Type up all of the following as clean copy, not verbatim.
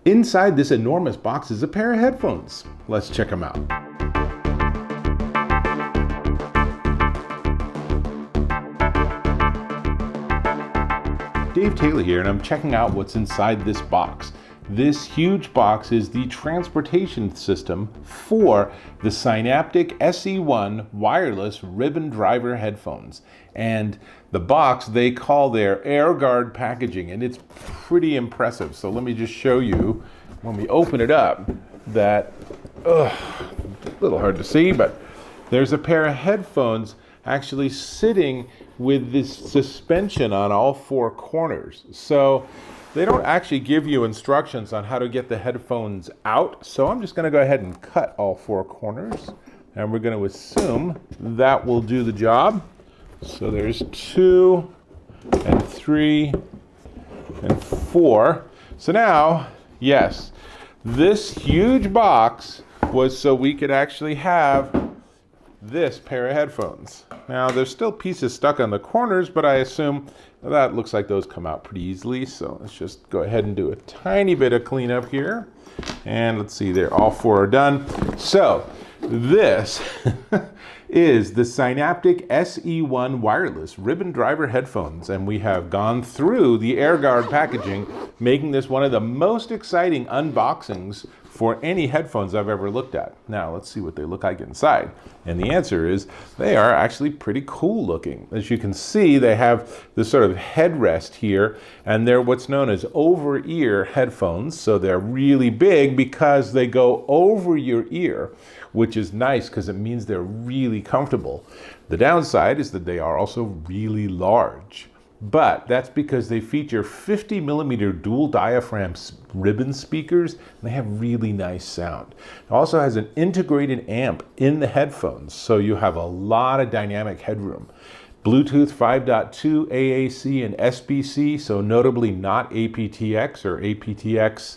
Inside this enormous box is a pair of headphones. Let's check them out. Dave Taylor here, and I'm checking out what's inside this box. This huge box is the transportation system for the Sineaptic SE-1 wireless ribbon driver headphones. And the box they call their AirGuard Packaging, and it's pretty impressive. So let me just show you when we open it up that, a little hard to see, but there's a pair of headphones actually sitting with this suspension on all four corners. So they don't actually give you instructions on how to get the headphones out. So I'm just going to go ahead and cut all four corners, and we're going to assume that will do the job. So there's 2 and 3 and 4. So now, yes, this huge box was so we could actually have this pair of headphones. Now there's still pieces stuck on the corners, but I assume that looks like those come out pretty easily. So let's just go ahead and do a tiny bit of cleanup here. And let's see there, all 4 are done. So this is the Sineaptic SE-1 wireless ribbon driver headphones, and we have gone through the AirGuard packaging, making this one of the most exciting unboxings for any headphones I've ever looked at. Now let's see what they look like inside. And the answer is they are actually pretty cool looking. As you can see, they have this sort of headrest here, and they're what's known as over-ear headphones. So they're really big because they go over your ear, which is nice because it means they're really comfortable. The downside is that they are also really large. But that's because they feature 50mm dual diaphragm ribbon speakers, and they have really nice sound. It also has an integrated amp in the headphones, so you have a lot of dynamic headroom. Bluetooth 5.2, AAC, and SBC, so notably not aptX or aptX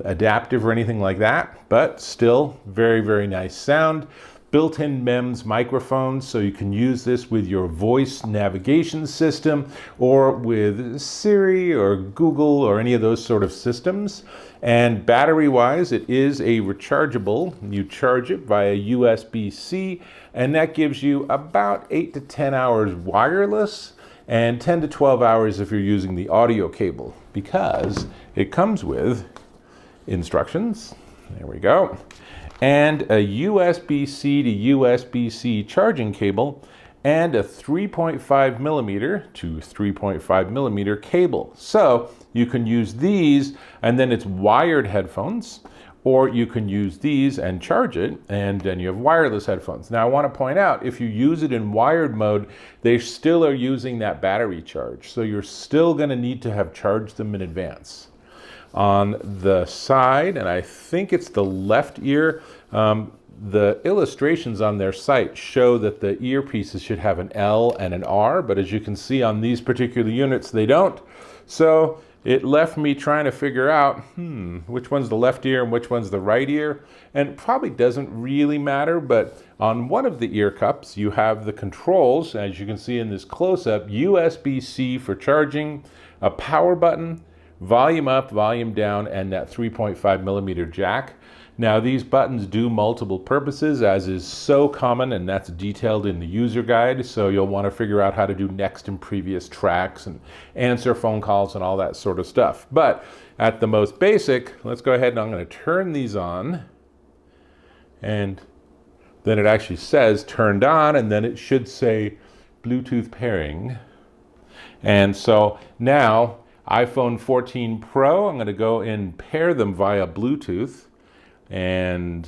adaptive or anything like that, but still very, very nice sound. Built-in MEMS microphones, so you can use this with your voice navigation system or with Siri or Google or any of those sort of systems. And battery-wise, it is a rechargeable. You charge it via USB-C, and that gives you about 8 to 10 hours wireless and 10 to 12 hours if you're using the audio cable, because it comes with instructions. There we go. And a USB-C to USB-C charging cable, and a 3.5mm to 3.5mm cable. So you can use these, and then it's wired headphones, or you can use these and charge it, and then you have wireless headphones. Now I want to point out, if you use it in wired mode, they still are using that battery charge. So you're still going to need to have charged them in advance. On the side, and I think it's the left ear, the illustrations on their site show that the earpieces should have an L and an R, but as you can see on these particular units, they don't. So it left me trying to figure out, which one's the left ear and which one's the right ear. And it probably doesn't really matter, but on one of the ear cups, you have the controls, as you can see in this close-up, USB-C for charging, a power button, volume up, volume down, and that 3.5mm jack. Now these buttons do multiple purposes, as is so common, and that's detailed in the user guide, so you'll want to figure out how to do next and previous tracks and answer phone calls and all that sort of stuff. But at the most basic, let's go ahead and I'm going to turn these on, and then it actually says turned on, and then it should say Bluetooth pairing. And so now iPhone 14 Pro, I'm going to go and pair them via Bluetooth, and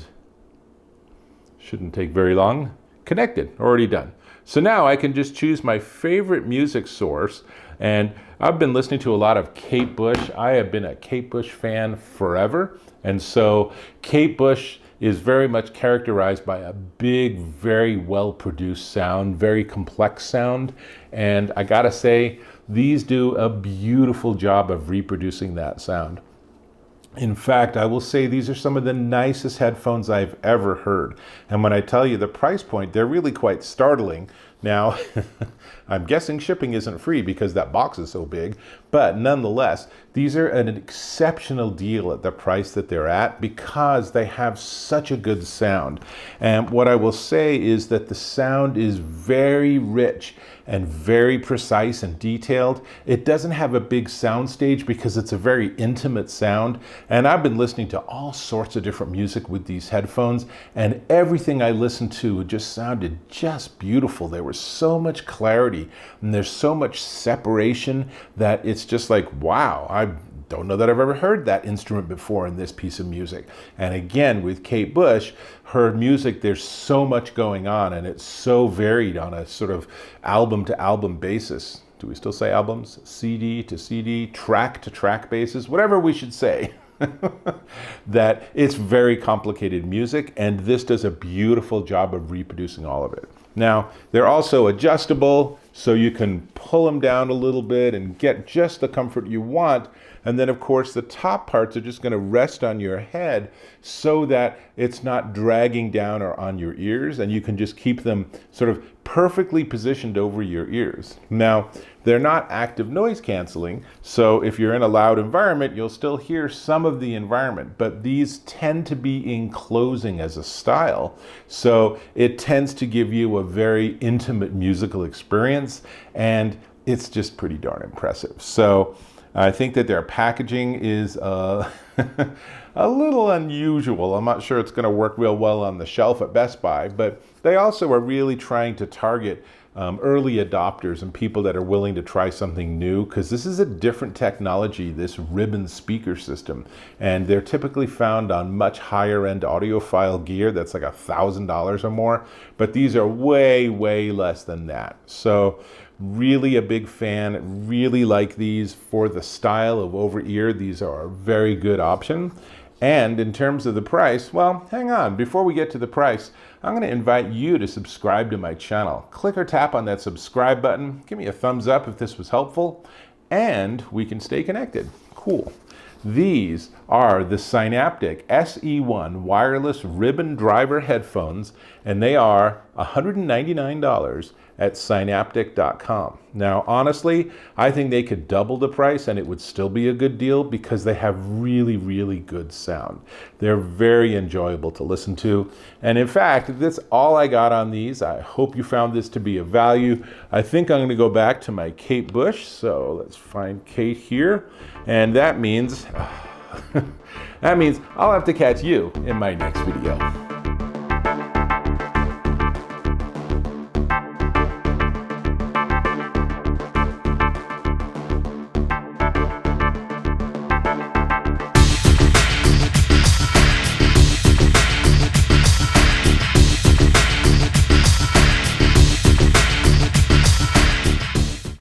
shouldn't take very long. Connected, already done. So now I can just choose my favorite music source, and I've been listening to a lot of Kate Bush. I have been a Kate Bush fan forever, and so Kate Bush is very much characterized by a big, very well-produced sound, very complex sound, and I gotta say, these do a beautiful job of reproducing that sound. In fact, I will say these are some of the nicest headphones I've ever heard. And when I tell you the price point, they're really quite startling. Now, I'm guessing shipping isn't free because that box is so big, but nonetheless, these these are an exceptional deal at the price that they're at because they have such a good sound. And what I will say is that the sound is very rich and very precise and detailed. It doesn't have a big sound stage because it's a very intimate sound. And I've been listening to all sorts of different music with these headphones, and everything I listened to just sounded just beautiful. There was so much clarity and there's so much separation that it's just like, wow, I don't know that I've ever heard that instrument before in this piece of music. And again, with Kate Bush, her music, there's so much going on and it's so varied on a sort of album to album basis. Do we still say albums? CD to CD, track to track basis, whatever we should say. That it's very complicated music, and this does a beautiful job of reproducing all of it. Now, they're also adjustable, so you can pull them down a little bit and get just the comfort you want. And then, of course, the top parts are just going to rest on your head so that it's not dragging down or on your ears, and you can just keep them sort of perfectly positioned over your ears. Now, they're not active noise canceling, so if you're in a loud environment, you'll still hear some of the environment, but these tend to be enclosing as a style, so it tends to give you a very intimate musical experience, and it's just pretty darn impressive. So I think that their packaging is a little unusual. I'm not sure it's going to work real well on the shelf at Best Buy, but they also are really trying to target early adopters and people that are willing to try something new, because this is a different technology, this ribbon speaker system, and they're typically found on much higher end audiophile gear that's like $1,000 or more, but these are way, way less than that. So really a big fan, really like these for the style of over-ear. These are a very good option. And in terms of the price, well, hang on. Before we get to the price, I'm going to invite you to subscribe to my channel. Click or tap on that subscribe button. Give me a thumbs up if this was helpful, and we can stay connected. Cool. These are the Sineaptic SE-1 wireless ribbon driver headphones, and they are $199 at Sineaptic.com. Now, honestly, I think they could double the price and it would still be a good deal because they have really, really good sound. They're very enjoyable to listen to. And in fact, that's all I got on these. I hope you found this to be of value. I think I'm going to go back to my Kate Bush. So let's find Kate here. And that means, I'll have to catch you in my next video.